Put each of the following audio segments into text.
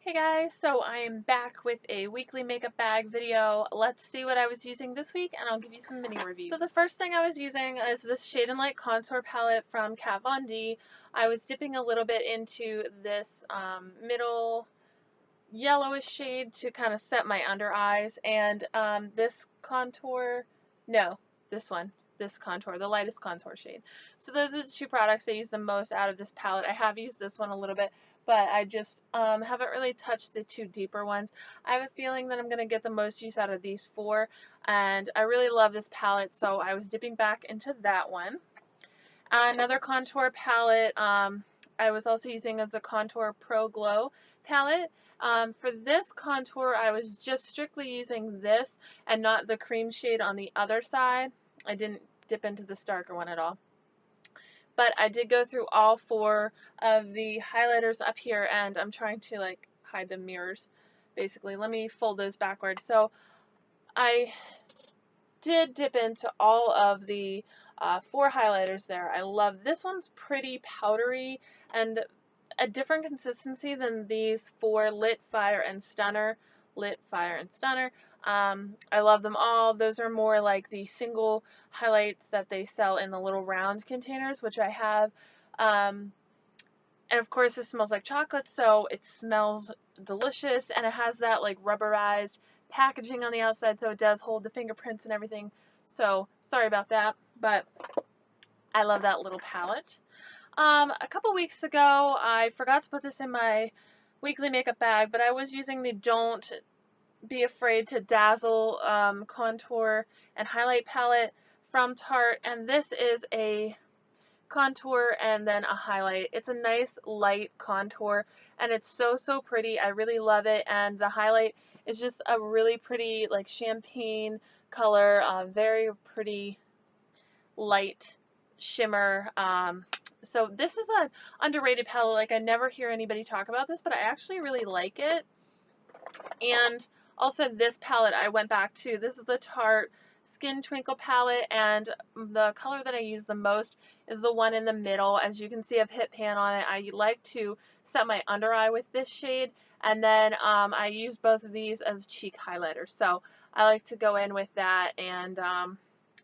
Hey guys, so I am back with a weekly makeup bag video. Let's see what I was using this week and I'll give you some mini reviews. So the first thing I was using is this Shade and Light contour palette from Kat Von D. I was dipping a little bit into this middle yellowish shade to kind of set my under eyes, and this contour, no, this one, this contour, the lightest contour shade. So those are the two products I use the most out of this palette. I have used this one a little bit, but I just haven't really touched the two deeper ones. I have a feeling that I'm going to get the most use out of these four, and I really love this palette, so I was dipping back into that one. Another contour palette I was also using as a Contour Pro Glow palette. For this contour, I was just strictly using this and not the cream shade on the other side. I didn't dip into this darker one at all. But I did go through all four of the highlighters up here, and I'm trying to like hide the mirrors basically. Let me fold those backwards. So I did dip into all of the four highlighters there. I love this one's pretty powdery and a different consistency than these four Lit, Fire, and Stunner. Lit, Fire, and Stunner. I love them all. Those are more like the single highlights that they sell in the little round containers, which I have. And of course, it smells like chocolate, so it smells delicious, and it has that like rubberized packaging on the outside, so it does hold the fingerprints and everything. So sorry about that, but I love that little palette. A couple weeks ago, I forgot to put this in my weekly makeup bag, but I was using the Don't Be Afraid to Dazzle contour and highlight palette from Tarte, and this is a contour and then a highlight. It's a nice light contour and it's so pretty. I really love it, and the highlight is just a really pretty like champagne color, very pretty light shimmer. So this is an underrated palette. Like, I never hear anybody talk about this, but I actually really like it. And also this palette I went back to. This is the Tarte Skin Twinkle palette, and the color that I use the most is the one in the middle. As you can see, I've hit pan on it. I like to set my under eye with this shade, and then I use both of these as cheek highlighters. So I like to go in with that, and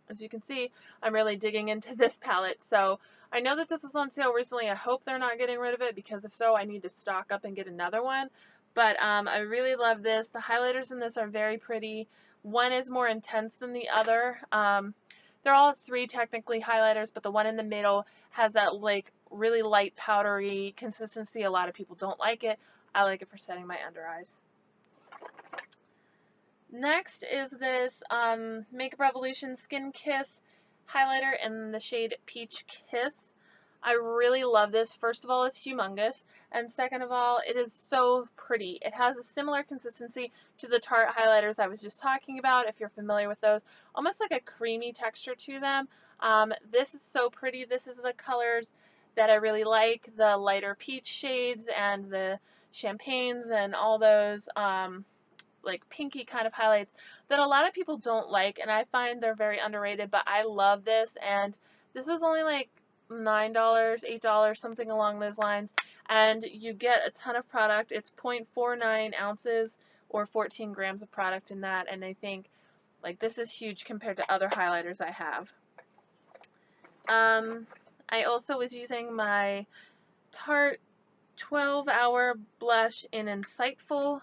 as you can see, I'm really digging into this palette. So I know that this was on sale recently. I hope they're not getting rid of it, because if so, I need to stock up and get another one. But I really love this. The highlighters in this are very pretty. One is more intense than the other. They're all three technically highlighters, but the one in the middle has that like really light powdery consistency. A lot of people don't like it. I like it for setting my under eyes. Next is this Makeup Revolution Skin Kiss highlighter in the shade Peach Kiss. I really love this. First of all, it's humongous, and second of all, it is so pretty. It has a similar consistency to the Tarte highlighters I was just talking about, if you're familiar with those. Almost like a creamy texture to them. This is so pretty. This is the colors that I really like, the lighter peach shades and the champagnes and all those like pinky kind of highlights that a lot of people don't like, and I find they're very underrated, but I love this, and this is only like $9, $8, something along those lines, and you get a ton of product. It's 0.49 ounces or 14 grams of product in that, and I think like this is huge compared to other highlighters I have. I also was using my Tarte 12-Hour Blush in Insightful.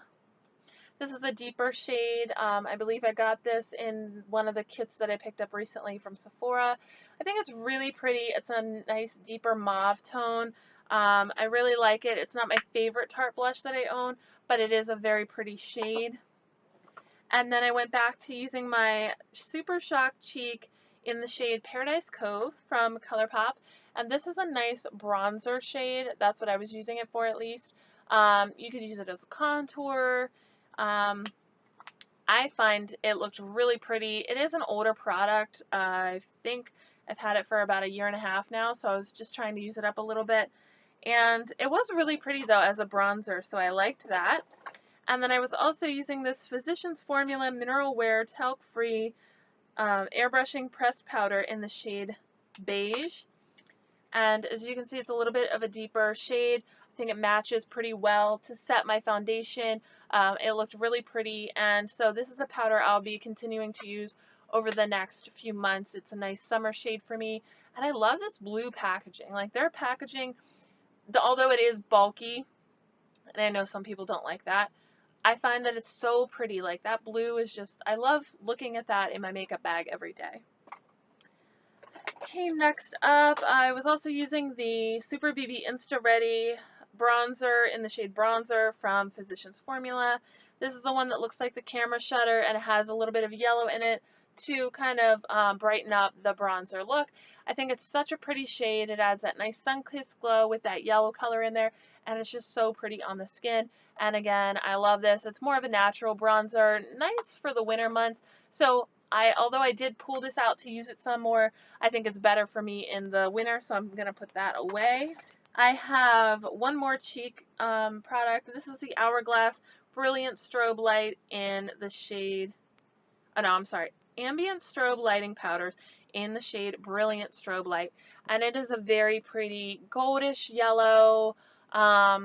This is a deeper shade. I believe I got this in one of the kits that I picked up recently from Sephora. I think it's really pretty. It's a nice deeper mauve tone. I really like it. It's not my favorite Tarte blush that I own, but it is a very pretty shade. And then I went back to using my Super Shock Cheek in the shade Paradise Cove from ColourPop. And this is a nice bronzer shade. That's what I was using it for, at least. You could use it as a contour. I find it looked really pretty. It is an older product. I think I've had it for about 1.5 years now, so I was just trying to use it up a little bit. And it was really pretty though as a bronzer, so I liked that. And then I was also using this Physicians Formula Mineral Wear Talc-Free Airbrushing Pressed Powder in the shade Beige. And as you can see, it's a little bit of a deeper shade. I think it matches pretty well to set my foundation. It looked really pretty, and so this is a powder I'll be continuing to use over the next few months. It's a nice summer shade for me, and I love this blue packaging. Like their packaging, although it is bulky, and I know some people don't like that, I find that it's so pretty. Like that blue is just, I love looking at that in my makeup bag every day. Okay, next up, I was also using the Super BB Insta Ready bronzer in the shade Bronzer from Physicians Formula. This is the one that looks like the camera shutter, and it has a little bit of yellow in it to kind of brighten up the bronzer look. I think it's such a pretty shade. It adds that nice sun-kissed glow with that yellow color in there, and it's just so pretty on the skin. And again, I love this. It's more of a natural bronzer, nice for the winter months. So although I did pull this out to use it some more, I think it's better for me in the winter, so I'm going to put that away. I have one more cheek product. This is the Hourglass Brilliant Strobe Light in the shade, oh no, I'm sorry, Ambient Strobe Lighting Powders in the shade Brilliant Strobe Light. And it is a very pretty goldish yellow. I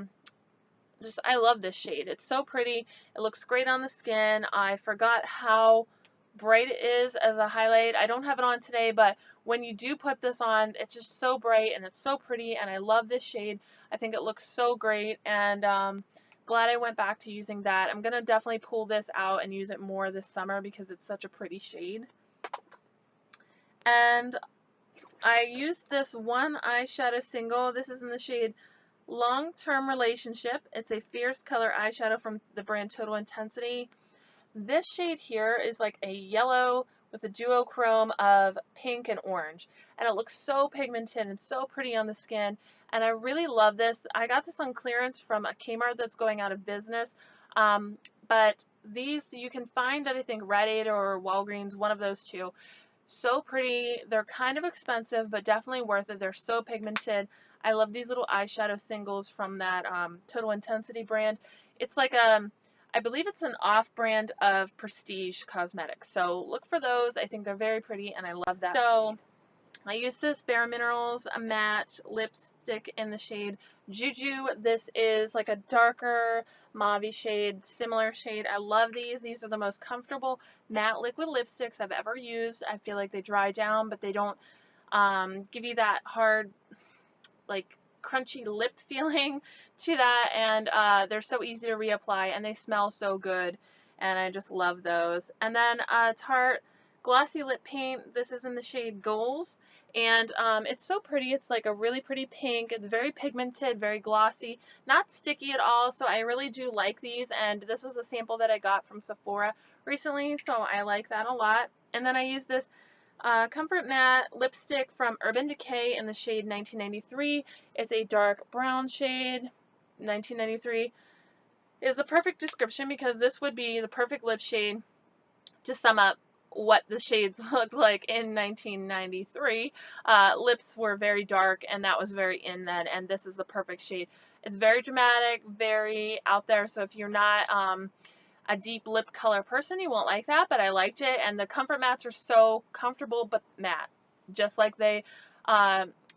love this shade. It's so pretty. It looks great on the skin. I forgot how bright it is as a highlight. I don't have it on today, but when you do put this on, it's just so bright and it's so pretty, and I love this shade. I think it looks so great, and glad I went back to using that. I'm going to definitely pull this out and use it more this summer because it's such a pretty shade. And I used this one eyeshadow single. This is in the shade Long Term Relationship. It's a fierce color eyeshadow from the brand Total Intensity. This shade here is like a yellow with a duochrome of pink and orange, and it looks so pigmented and so pretty on the skin, and I really love this. I got this on clearance from a Kmart that's going out of business, but these you can find at I think Rite Aid or Walgreens, one of those two. So pretty. They're kind of expensive, but definitely worth it. They're so pigmented. I love these little eyeshadow singles from that Total Intensity brand. It's like I believe it's an off-brand of Prestige Cosmetics, so look for those. I think they're very pretty, and I love that shade. I used this Bare Minerals matte lipstick in the shade Juju. This is like a darker mauve shade, similar shade. I love these. These are the most comfortable matte liquid lipsticks I've ever used. I feel like they dry down, but they don't give you that hard, like, crunchy lip feeling to that, and they're so easy to reapply, and they smell so good, and I just love those. And then Tarte Glossy Lip Paint. This is in the shade Goals, and it's so pretty. It's like a really pretty pink. It's very pigmented, very glossy, not sticky at all, so I really do like these, and this was a sample that I got from Sephora recently, so I like that a lot. And then I use this Comfort Matte lipstick from Urban Decay in the shade 1993. It's a dark brown shade. 1993 is the perfect description because this would be the perfect lip shade to sum up what the shades looked like in 1993. Lips were very dark, and that was very in then, and this is the perfect shade. It's very dramatic, very out there, so if you're not a deep lip color person, you won't like that, but I liked it, and the Comfort Mattes are so comfortable but matte, just like they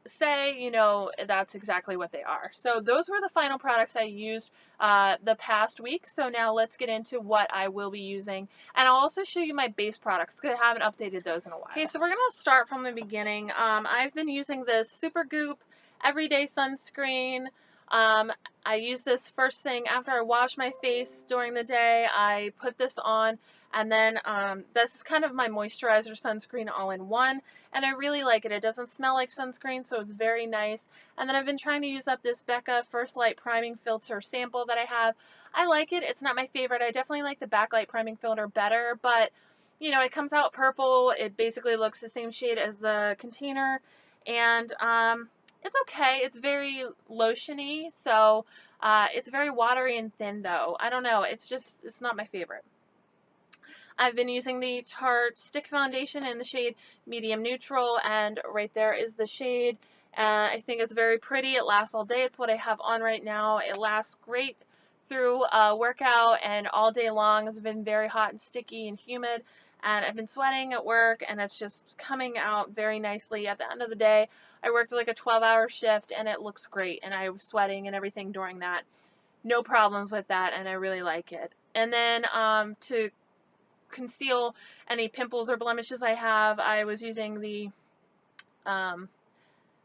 say, you know, that's exactly what they are. So those were the final products I used the past week. So now let's get into what I will be using, and I'll also show you my base products because I haven't updated those in a while. Okay, so we're gonna start from the beginning. I've been using this Supergoop Everyday Sunscreen. I use this first thing after I wash my face during the day. I put this on, and then this is kind of my moisturizer sunscreen all in one, and I really like it. It doesn't smell like sunscreen, so it's very nice. And then I've been trying to use up this Becca First Light Priming Filter sample that I have. I like it. It's not my favorite. I definitely like the Backlight Priming Filter better, but you know, it comes out purple. It basically looks the same shade as the container, and it's okay. It's very lotiony, so it's very watery and thin though. I don't know. It's not my favorite. I've been using the Tarte Stick Foundation in the shade Medium Neutral, and right there is the shade. I think it's very pretty. It lasts all day. It's what I have on right now. It lasts great through a workout, and all day long has been very hot and sticky and humid, and I've been sweating at work, and it's just coming out very nicely. At the end of the day, I worked like a 12-hour shift, and it looks great, and I was sweating and everything during that. No problems with that, and I really like it. And then to conceal any pimples or blemishes I have, I was using the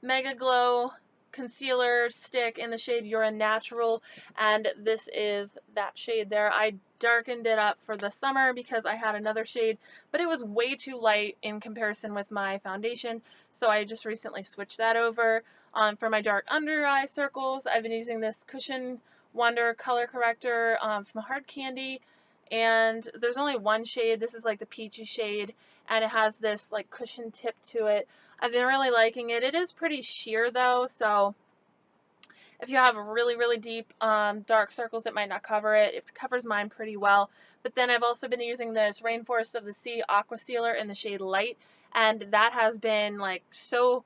Mega Glow concealer stick in the shade You're a Natural, and this is that shade there. I darkened it up for the summer because I had another shade, but it was way too light in comparison with my foundation, so I just recently switched that over. For my dark under eye circles, I've been using this Cushion Wonder color corrector from Hard Candy, and there's only one shade. This is like the peachy shade, and it has this like cushion tip to it. I've been really liking it. It is pretty sheer though, so if you have really, really deep dark circles, it might not cover it. It covers mine pretty well. But then I've also been using this Rainforest of the Sea Aqua Sealer in the shade Light, and that has been like so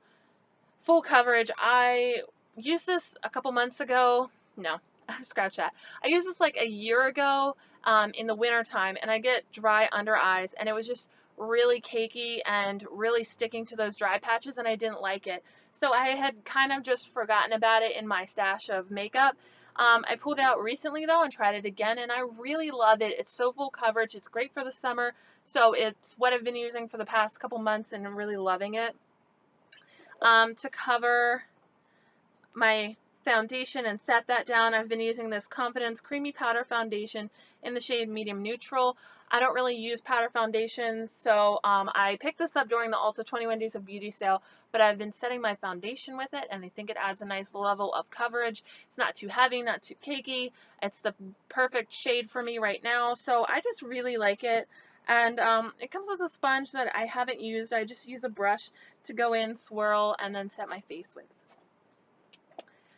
full coverage. I used this a couple months ago. No, scratch that. I used this like a year ago in the winter time, and I get dry under eyes, and it was just really cakey and really sticking to those dry patches, and I didn't like it. So I had kind of just forgotten about it in my stash of makeup. I pulled it out recently though and tried it again, and I really love it. It's so full coverage. It's great for the summer. So it's what I've been using for the past couple months, and I'm really loving it. To cover my foundation and set that down, I've been using this Confidence Creamy Powder Foundation in the shade Medium Neutral. I don't really use powder foundations, so I picked this up during the Ulta 21 Days of Beauty sale, but I've been setting my foundation with it, and I think it adds a nice level of coverage. It's not too heavy, not too cakey. It's the perfect shade for me right now, so I just really like it. And it comes with a sponge that I haven't used. I just use a brush to go in, swirl, and then set my face with.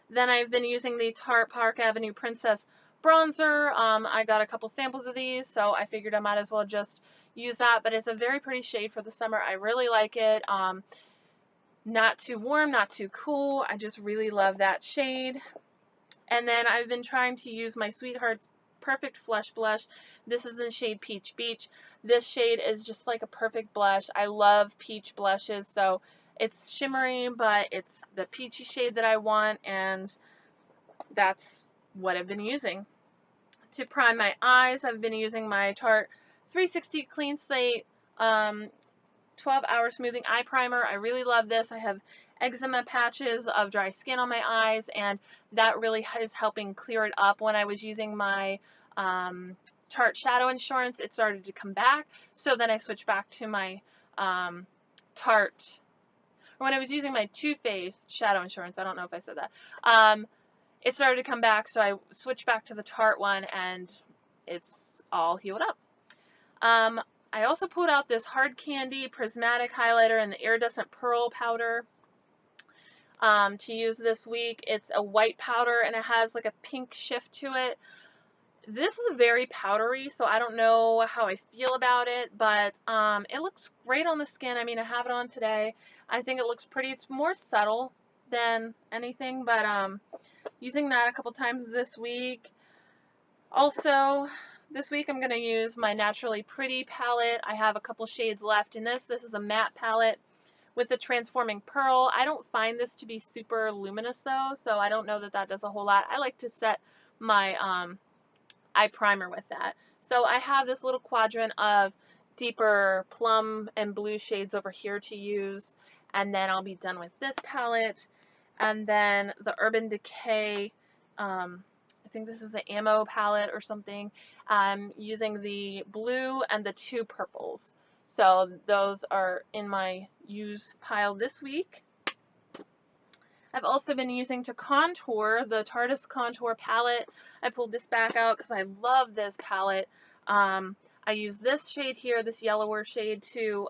Then I've been using the Tarte Park Avenue Princess bronzer. I got a couple samples of these, so I figured I might as well just use that, but it's a very pretty shade for the summer. I really like it. Not too warm, not too cool. I just really love that shade. And then I've been trying to use my Sweetheart's Perfect Flush Blush. This is in the shade Peach Beach. This shade is just like a perfect blush. I love peach blushes, so it's shimmery, but it's the peachy shade that I want, and that's what I've been using. To prime my eyes, I've been using my Tarte 360 Clean Slate 12-hour smoothing eye primer. I really love this. I have eczema patches of dry skin on my eyes, and that really is helping clear it up. When I was using my Tarte Shadow Insurance, it started to come back, so then I switched back to my Tarte, or when I was using my Too Faced Shadow Insurance, I don't know if I said that, it started to come back, so I switched back to the Tarte one, and it's all healed up. I also pulled out this Hard Candy Prismatic Highlighter in the Iridescent Pearl powder to use this week. It's a white powder, and it has like a pink shift to it. This is very powdery, so I don't know how I feel about it, but it looks great on the skin. I mean, I have it on today. I think it looks pretty. It's more subtle than anything, but using that a couple times this week. Also, this week I'm going to use my Naturally Pretty palette. I have a couple shades left in this. This is a matte palette with the Transforming Pearl. I don't find this to be super luminous though, so I don't know that that does a whole lot. I like to set my eye primer with that. So I have this little quadrant of deeper plum and blue shades over here to use, and then I'll be done with this palette. And then the Urban Decay, I think this is an ammo palette or something, using the blue and the two purples. So those are in my use pile this week. I've also been using to contour the Tarteist Contour palette. I pulled this back out because I love this palette. I use this shade here, this yellower shade, to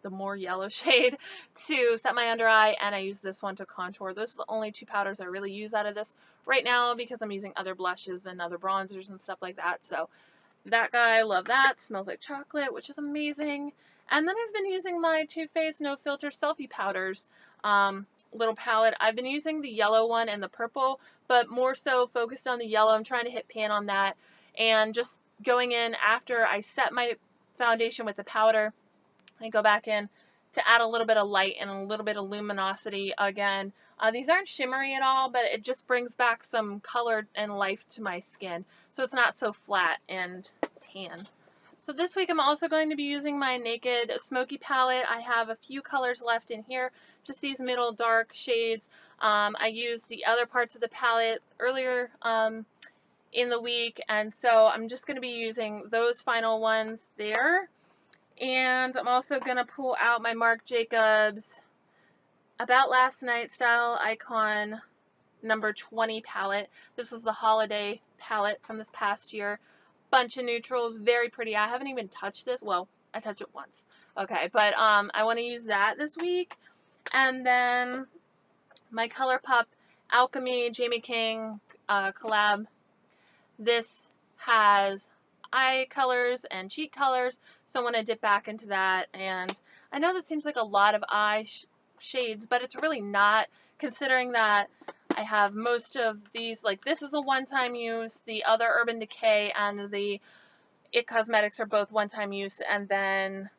the more yellow shade to set my under eye, and I use this one to contour. Those are the only two powders I really use out of this right now because I'm using other blushes and other bronzers and stuff like that. So that guy, love that. Smells like chocolate, which is amazing. And then I've been using my Too Faced No Filter Selfie Powders little palette. I've been using the yellow one and the purple, but more so focused on the yellow. I'm trying to hit pan on that, and just going in after I set my foundation with the powder, I go back in to add a little bit of light and a little bit of luminosity again. These aren't shimmery at all, but it just brings back some color and life to my skin, so it's not so flat and tan. So this week I'm also going to be using my Naked Smoky palette. I have a few colors left in here, just these middle dark shades. I used the other parts of the palette earlier in the week, and so I'm just going to be using those final ones there. And I'm also going to pull out my Marc Jacobs About Last Night Style Icon number 20 palette. This was the holiday palette from this past year. Bunch of neutrals, very pretty. I haven't even touched this. Well, I touched it once. Okay, but I want to use that this week. And then my ColourPop Alchemy Jamie King collab. This has eye colors and cheek colors, so I want to dip back into that. And I know that seems like a lot of eye shades, but it's really not, considering that I have most of these, like this is a one-time use, the other Urban Decay and the IT Cosmetics are both one-time use, and then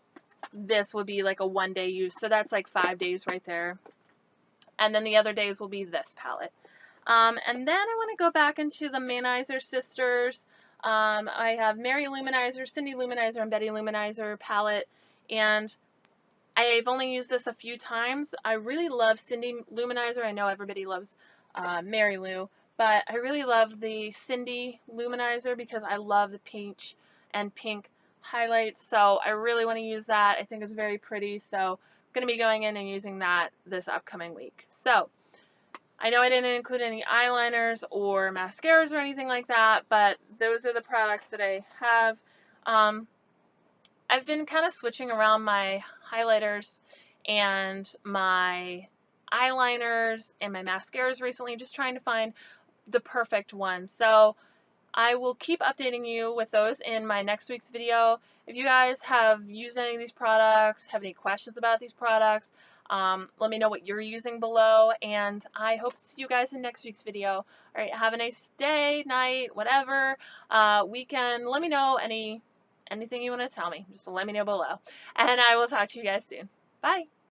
this would be like a one-day use, so that's like 5 days right there. And then the other days will be this palette. And then I want to go back into the Manizer Sisters. I have Mary Luminizer, Cindy Luminizer, and Betty Luminizer palette, and I've only used this a few times. I really love Cindy Luminizer. I know everybody loves Mary Lou, but I really love the Cindy Luminizer because I love the peach and pink highlights, so I really want to use that. I think it's very pretty, so I'm going to be going in and using that this upcoming week. So I know I didn't include any eyeliners or mascaras or anything like that, but those are the products that I have. I've been kind of switching around my highlighters and my eyeliners and my mascaras recently, just trying to find the perfect one. So I will keep updating you with those in my next week's video. If you guys have used any of these products, have any questions about these products, let me know what you're using below, and I hope to see you guys in next week's video. All right, have a nice day, night, whatever, weekend. Let me know anything you want to tell me. Just let me know below, and I will talk to you guys soon. Bye.